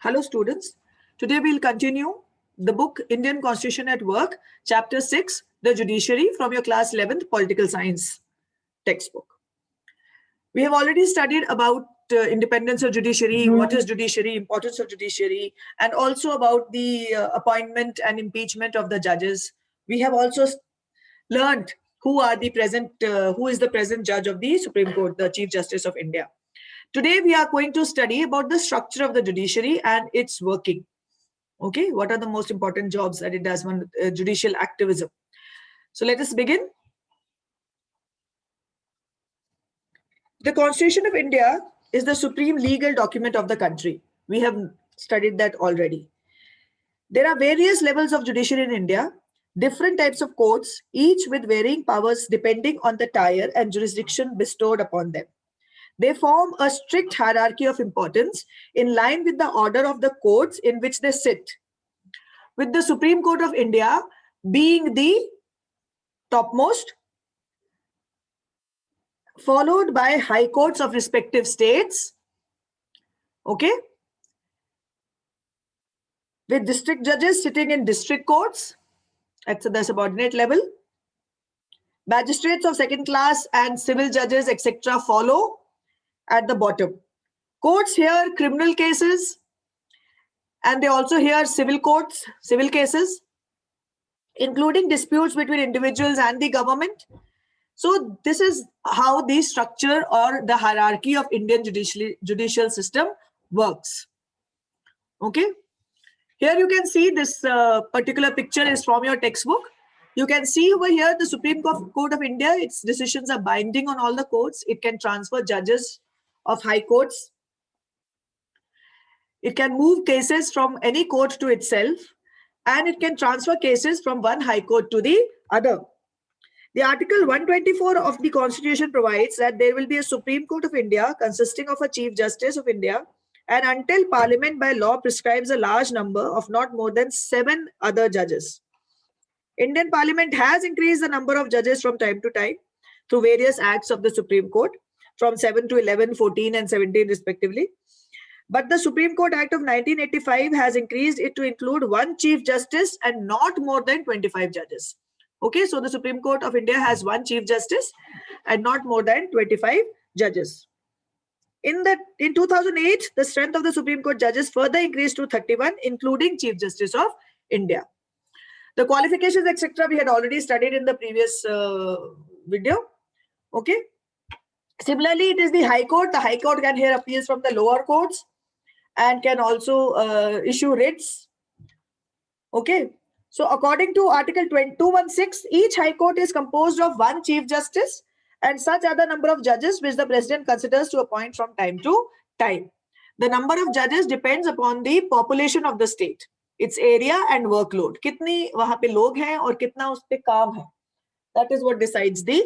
Hello students, today we'll continue the book Indian Constitution at Work, Chapter 6, The Judiciary from your class 11th Political Science textbook. We have already studied about independence of judiciary, what is judiciary, importance of judiciary, and also about the appointment and impeachment of the judges. We have also learned who is the present judge of the Supreme Court, the Chief Justice of India. Today, we are going to study about the structure of the judiciary and its working. Okay, what are the most important jobs that it does when judicial activism? So let us begin. The Constitution of India is the supreme legal document of the country. We have studied that already. There are various levels of judiciary in India, different types of courts, each with varying powers depending on the tier and jurisdiction bestowed upon them. They form a strict hierarchy of importance in line with the order of the courts in which they sit, with the Supreme Court of India being the topmost, followed by high courts of respective states, okay, with district judges sitting in district courts at the subordinate level. Magistrates of second class and civil judges, etc., follow at the bottom. Courts hear criminal cases and they also hear civil cases, including disputes between individuals and the government. So this is how the structure or the hierarchy of Indian judicial system works. Okay. Here you can see this particular picture is from your textbook. You can see over here the Supreme Court of India, its decisions are binding on all the courts. It can transfer judges of high courts. It can move cases from any court to itself, and it can transfer cases from one high court to the other. The Article 124 of the Constitution provides that there will be a Supreme Court of India consisting of a Chief Justice of India, and until Parliament by law prescribes a large number of not more than 7 other judges. Indian Parliament has increased the number of judges from time to time through various acts of the Supreme Court, from 7 to 11, 14 and 17 respectively. But the Supreme Court Act of 1985 has increased it to include 1 Chief Justice and not more than 25 judges. Okay, so the Supreme Court of India has 1 Chief Justice and not more than 25 judges. In 2008, the strength of the Supreme Court judges further increased to 31, including Chief Justice of India. The qualifications, etc., we had already studied in the previous video. Okay. Similarly, it is the High Court. The High Court can hear appeals from the lower courts and can also issue writs. Okay. So according to Article 216, each High Court is composed of 1 Chief Justice and such other number of judges which the President considers to appoint from time to time. The number of judges depends upon the population of the state, its area and workload. Kitni wahan pe log hain aur kitna us pe kaam hai. That is what decides the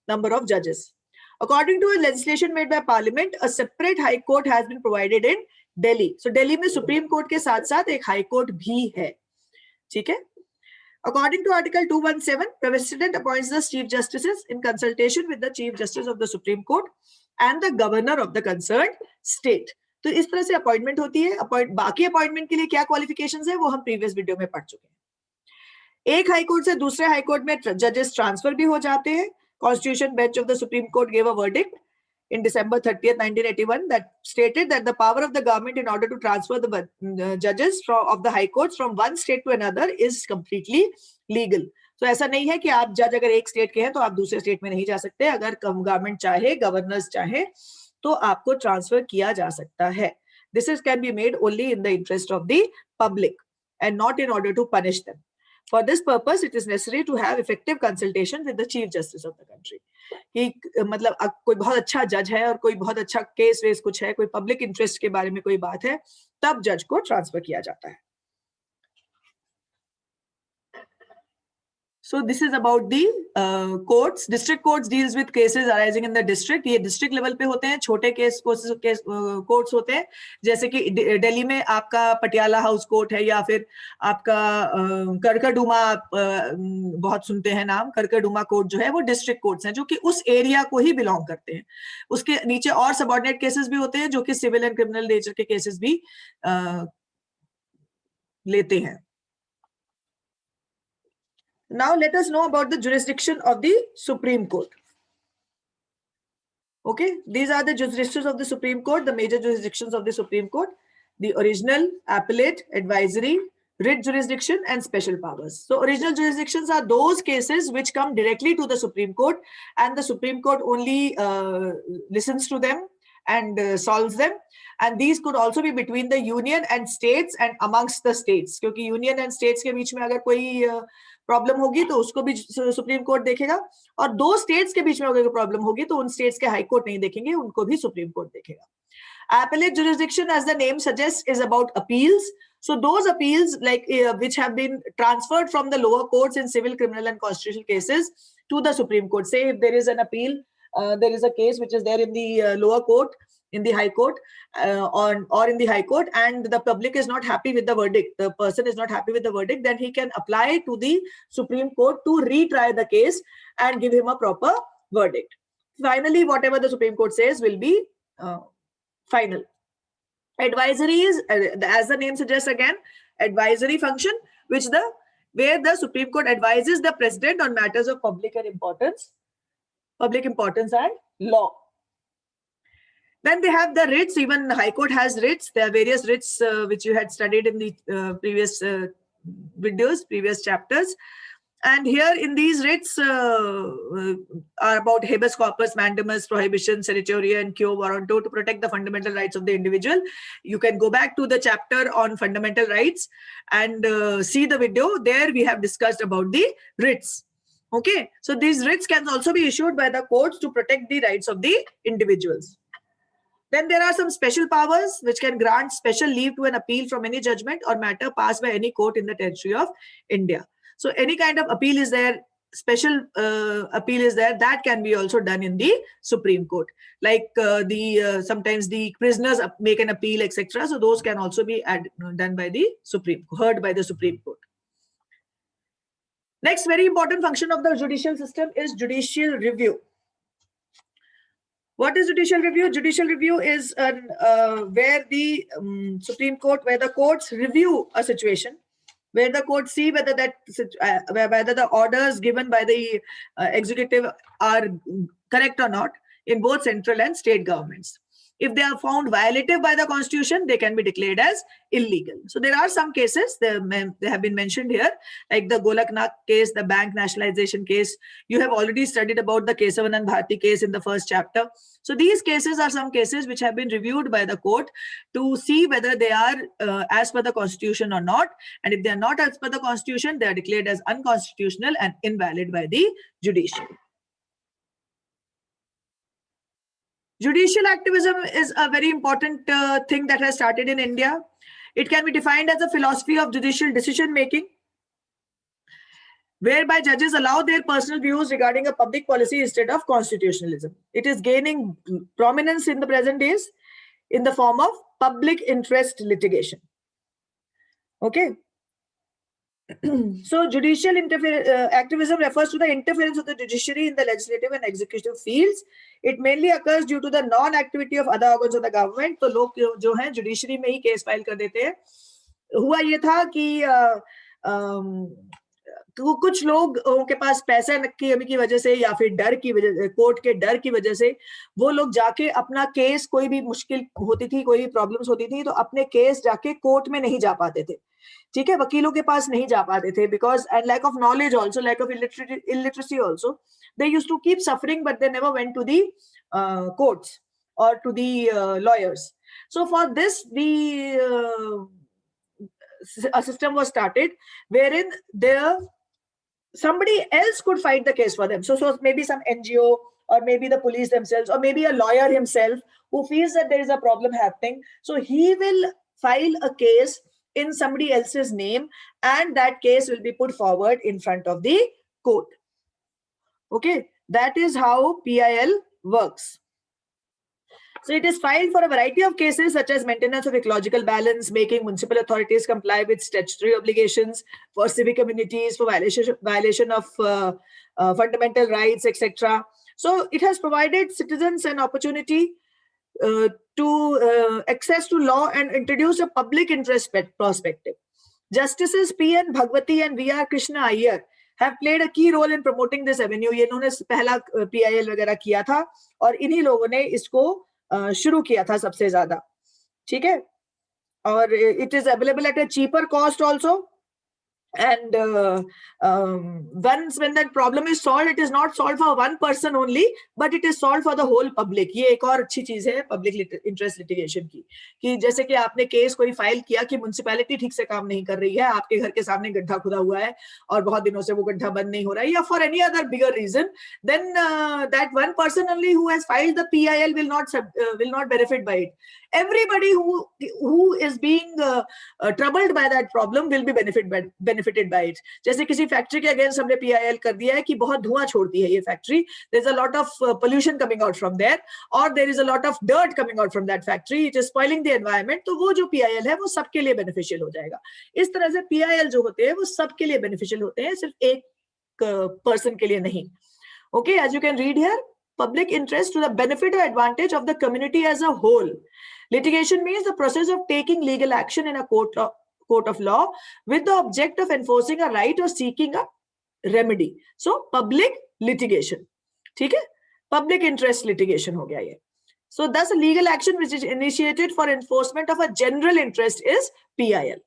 number of judges. According to a legislation made by Parliament, a separate High Court has been provided in Delhi. So Delhi mein Supreme Court ke saath-saath ek High Court bhi hai. ठीक है? According to Article 217, the President appoints the Chief Justices in consultation with the Chief Justice of the Supreme Court and the Governor of the concerned state. तो इस तरह से appointment होती है. बाकी appointment के लिए क्या क्वालिफिकेशंस है वो हम प्रीवियस वीडियो में पढ़ चुके हैं. एक हाई कोर्ट से दूसरे हाई कोर्ट में जजेस ट्रांसफर भी हो जाते हैं. Constitution bench of the Supreme Court gave a verdict in December 30th, 1981 that stated that the power of the government in order to transfer the judges of the high courts from one state to another is completely legal. So ऐसा नहीं है कि आप जज अगर एक state के हैं तो आप दूसरे स्टेट में नहीं जा सकते. अगर गवर्नमेंट चाहे, गवर्नर्स चाहे तो आपको ट्रांसफर किया जा सकता है. This can be made only in the interest of the public and not in order to punish them. For this purpose, it is necessary to have effective consultation with the Chief Justice of the country. कि मतलब कोई बहुत अच्छा जज है और कोई बहुत अच्छा केस वेस कुछ है, कोई पब्लिक इंटरेस्ट के बारे में कोई बात है, तब जज को ट्रांसफर किया जाता है. So this is about the courts. District courts deals with cases arising in the district. ये district level पे होते हैं. छोटे केस courts होते हैं. जैसे कि दिल्ली में आपका पटियाला हाउस कोर्ट है या फिर आपका करकरडुमा बहुत सुनते हैं नाम. करकरडुमा कोर्ट जो है वो district courts हैं जो कि उस एरिया को ही बिलोंग करते हैं. उसके नीचे और सबऑर्डिनेट केसेस भी होते हैं जो कि सिविल एंड क्रिमिनल नेचर के केसेस भी लेते हैं. Now let us know about the jurisdiction of the Supreme Court. Okay, these are the jurisdictions of the Supreme Court, the major jurisdictions of the Supreme Court: the original, appellate, advisory, writ jurisdiction, and special powers. So original jurisdictions are those cases which come directly to the Supreme Court, and the Supreme Court only listens to them and solves them. And these could also be between the union and states and amongst the states, क्योंकि union and states के बीच में अगर कोई problem होगी तो उसको भी supreme court देखेगा, और दो स्टेट्स के बीच में अगर प्रॉब्लम होगी तो उन स्टेट्स के हाई कोर्ट नहीं देखेंगे, उनको भी सुप्रीम कोर्ट देखेगा. Appellate jurisdiction, as the name suggests, is about appeals. So those appeals which have been transferred from the lower courts in civil, criminal, and constitutional cases to the Supreme Court. Say if there is an appeal, there is a case which is there in the lower court, in the high court, or in the high court, and the public is not happy with the verdict, the person is not happy with the verdict, then he can apply to the Supreme Court to retry the case and give him a proper verdict. Finally, whatever the Supreme Court says will be final. Advisory is, as the name suggests again, advisory function, where the Supreme Court advises the president on matters of public importance and law. Then they have the writs. Even the High Court has writs. There are various writs which you had studied in the previous videos, previous chapters. And here in these writs are about habeas corpus, mandamus, prohibition, certiorari, and quo warranto to protect the fundamental rights of the individual. You can go back to the chapter on fundamental rights and see the video. There we have discussed about the writs. Okay, so these writs can also be issued by the courts to protect the rights of the individuals. Then there are some special powers which can grant special leave to an appeal from any judgment or matter passed by any court in the territory of India. So any kind of appeal is there, special appeal is there, that can be also done in the Supreme Court. Like sometimes the prisoners make an appeal, etc. So those can also be done by the heard by the Supreme Court. Next very important function of the judicial system is judicial review. What is judicial review? Judicial review is where the Supreme Court, where the courts review a situation, where the courts see whether whether the orders given by the executive are correct or not in both central and state governments. If they are found violative by the constitution, they can be declared as illegal. So there are some cases, they have been mentioned here, like the Golaknath case, the bank nationalization case. You have already studied about the Kesavanand Bharti case in the first chapter. So these cases are some cases which have been reviewed by the court to see whether they are as per the constitution or not. And if they are not as per the constitution, they are declared as unconstitutional and invalid by the judiciary. Judicial activism is a very important thing that has started in India. It can be defined as a philosophy of judicial decision making, whereby judges allow their personal views regarding a public policy instead of constitutionalism. It is gaining prominence in the present days in the form of public interest litigation. Okay. So judicial activism refers to the interference of the judiciary in the legislative and executive fields. It mainly occurs due to the non-activity of other organs of the government. तो लोग जो हैं judiciary में ही case file कर देते हैं. हुआ ये था कि कुछ लोग के पास पैसे की कमी की वजह से या फिर डर की वजह, कोर्ट के डर की वजह से वो लोग जाके अपना केस, कोई भी मुश्किल होती थी, कोई प्रॉब्लम्स होती थी, तो अपने केस जाके कोर्ट में नहीं जा पाते थे. ठीक है, वकीलों के पास नहीं जा पाते थे because and lack of knowledge also, lack of illiteracy also, they used to keep suffering, but they never went to the courts or to the lawyers. So for this, a system was started wherein somebody else could fight the case for them. So maybe some NGO or maybe the police themselves or maybe a lawyer himself who feels that there is a problem happening. So he will file a case in somebody else's name and that case will be put forward in front of the court. Okay, that is how PIL works. So it is filed for a variety of cases such as maintenance of ecological balance, making municipal authorities comply with statutory obligations, for civic communities, for violation of fundamental rights, etc. So it has provided citizens an opportunity to access to law and introduce a public interest perspective. Justices P.N. Bhagwati and V.R. Krishna Iyer have played a key role in promoting this avenue. ये इन्होंने पहला PIL वगैरह किया था और इन्हीं लोगों ने इसको शुरू किया था सबसे ज्यादा, ठीक है. और it is available at a cheaper cost also. And once when that problem is solved, it is not solved for one person only, but it is solved for the whole public. ये एक और अच्छी चीज है public interest litigation की, कि जैसे कि आपने केस कोई फाइल किया कि म्युनिसिपैलिटी ठीक से काम नहीं कर रही है, आपके घर के सामने गड्ढा खुदा हुआ है और बहुत दिनों से वो गड्ढा बंद नहीं हो रहा है, या for any other bigger reason, then that one person only who has filed the PIL will not benefit by it. Everybody who is being troubled by that problem will be benefited by it. जैसे किसी factory के against हमने PIL कर दिया है कि बहुत धुआं छोड़ती है ये factory, there is a lot of pollution coming out from there, or there is a lot of dirt coming out from that factory, it is spoiling the environment, तो वो जो PIL है वो सबके लिए beneficial हो जाएगा. इस तरह से PIL जो होते हैं वो सबके लिए beneficial होते हैं, सिर्फ एक person के लिए नहीं. Okay, as you can read here, public interest to the benefit or advantage of the community as a whole. Litigation means the process of taking legal action in a court of law with the object of enforcing a right or seeking a remedy. So public litigation, ठीक है, public interest litigation हो गया ये. So thus a legal action which is initiated for enforcement of a general interest is PIL.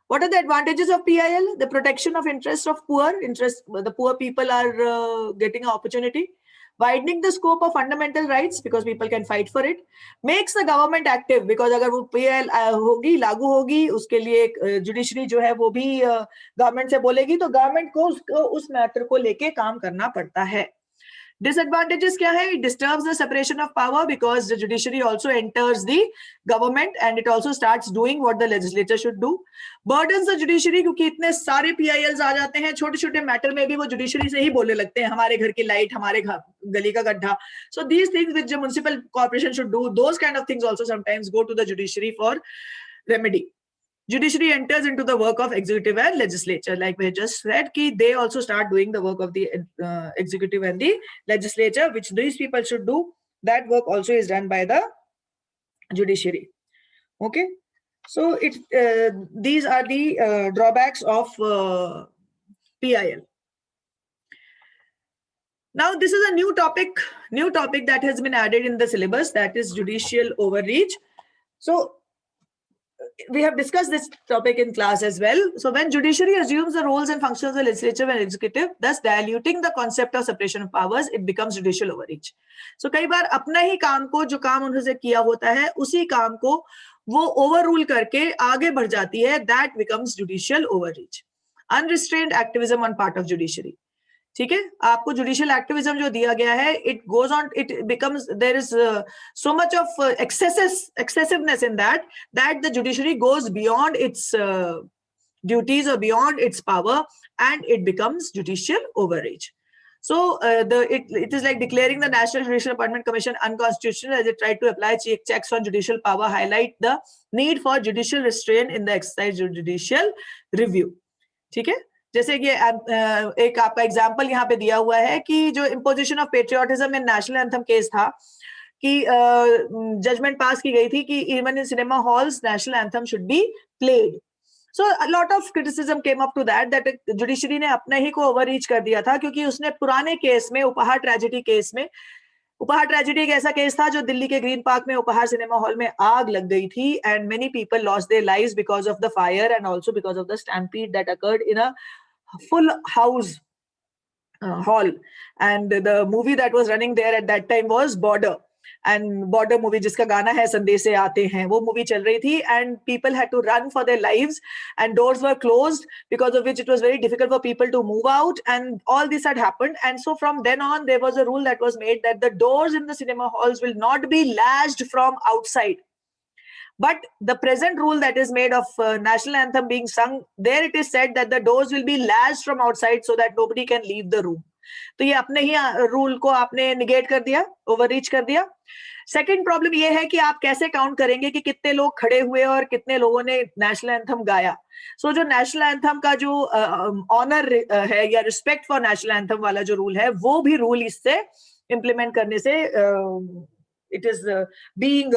What are the advantages of PIL? The protection of interests of the poor people are getting an opportunity. Widening the scope of fundamental rights because people can fight for it. Makes the government active because अगर वो PIL होगी, लागू होगी, उसके लिए judiciary जो है वो भी गवर्नमेंट से बोलेगी, तो गवर्नमेंट को उस मैटर को लेके काम करना पड़ता है. Disadvantages क्या है? It disturbs the separation of power because the judiciary also enters the government and it also starts doing what the legislature should do. Burdens the judiciary क्योंकि इतने सारे PILs आ जाते हैं, छोटे छोटे मैटर में भी वो जुडिशरी से ही बोलने लगते हैं, हमारे घर की लाइट, हमारे गली का गड्ढा. So these things which the municipal corporation should do, those kind of things also sometimes go to the judiciary for remedy. Judiciary enters into the work of executive and legislature, like we just said, कि they also start doing the work of the executive and the legislature, which these people should do. That work also is done by the judiciary. Okay, so these are the drawbacks of PIL. Now this is a new topic that has been added in the syllabus, that is judicial overreach. So we have discussed this topic in class as well. So when judiciary assumes the roles and functions of the legislative and executive, thus diluting the concept of separation of powers, it becomes judicial overreach. So कई बार अपना ही काम को, जो काम उन्होंने किया होता है, उसी काम को वो overrule करके आगे बढ़ जाती है, that becomes judicial overreach. Unrestrained activism on part of judiciary. ठीक है, आपको जुडिशियल एक्टिविज्म जो दिया गया है, it goes on, it becomes, there is so much of excessiveness in that the judiciary goes beyond its duties or beyond its power, and it becomes judicial overreach. So it is like declaring the National Judicial Appointment Commission unconstitutional as it tried to apply checks on judicial power, highlight the need for judicial restraint in the exercise of judicial review. ठीक है, जैसे कि एक आपका example यहाँ पे दिया हुआ है कि जो imposition of patriotism in national anthem case था, कि जजमेंट पास की गई थी कि even in cinema halls national anthem should be played. So a lot of criticism came up to that judiciary ने अपने ही को ओवररीच कर दिया था, क्योंकि उसने पुराने केस में, उपहार ट्रेजेडी केस में, उपहार ट्रेजेडी एक ऐसा केस था जो दिल्ली के ग्रीन पार्क में उपहार सिनेमा हॉल में आग लग गई थी, and many people lost their lives because of the fire and also because of the stampede that occurred in a full house hall, and the movie that was running there at that time was Border, and Border movie जिसका गाना है संदेश से आते हैं, वो movie चल रही थी, and people had to run for their lives and doors were closed, because of which it was very difficult for people to move out, and all this had happened. And so from then on there was a rule that was made that the doors in the cinema halls will not be lashed from outside. But the present rule that is made of national anthem being sung, there it is said that the doors will be lashed from outside so that nobody can leave the room. तो ये अपने ही rule को आपने negate कर दिया, overreach कर दिया. Second problem ये है कि आप कैसे काउंट करेंगे कि कितने लोग खड़े हुए और कितने लोगों ने नेशनल एंथम गाया. सो जो नेशनल एंथम का जो ऑनर है या रिस्पेक्ट फॉर नेशनल एंथम वाला जो रूल है, वो भी रूल इससे इम्प्लीमेंट करने से it is being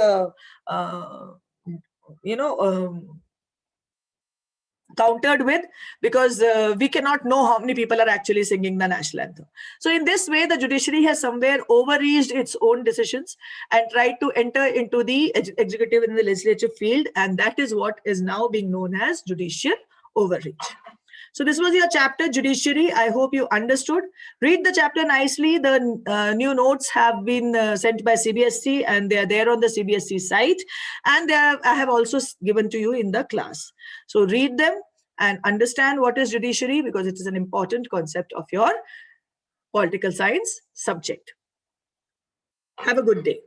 countered with, because we cannot know how many people are actually singing the national anthem. So in this way, the judiciary has somewhere overreached its own decisions and tried to enter into the executive and the legislative field, and that is what is now being known as judicial overreach. So this was your chapter, Judiciary. I hope you understood. Read the chapter nicely. The new notes have been sent by CBSE, and they are there on the CBSE site. And I have also given to you in the class. So read them and understand what is judiciary, because it is an important concept of your political science subject. Have a good day.